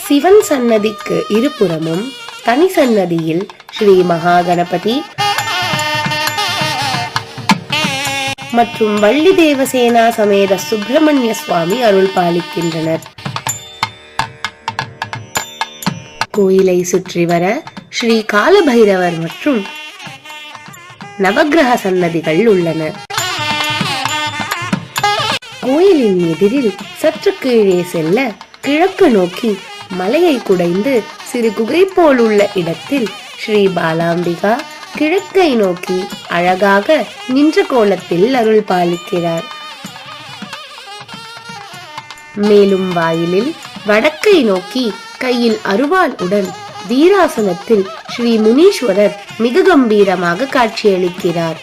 சிவன் சன்னதிக்கு இருபுறமும் தனி சன்னதியில் ஸ்ரீ மகாகணபதி மற்றும் வள்ளி தேவசேனா சமேத சுப்பிரமணிய சுவாமி அருள் பாலிக்கின்றனர். கோயிலை சுற்றி வர ஸ்ரீ காலபைரவர் மற்றும் நவக்கிரக சன்னதிகள் உள்ளன. கோயிலின் எதிரில் சற்று கீழே செல்ல கிழக்கு நோக்கி மலையை குடைந்து சிறு குகை போல் உள்ள இடத்தில் ஸ்ரீ பாலாம்பிகா கிழக்கை நோக்கி அழகாக நின்ற கோலத்தில் அருள் பாலிக்கிறார். மேலும் வாயிலில் வடக்கை நோக்கி கையில் அருவாள் உடன் வீராசனத்தில் ஸ்ரீ முனீஸ்வரர் மிக கம்பீரமாக காட்சியளிக்கிறார்.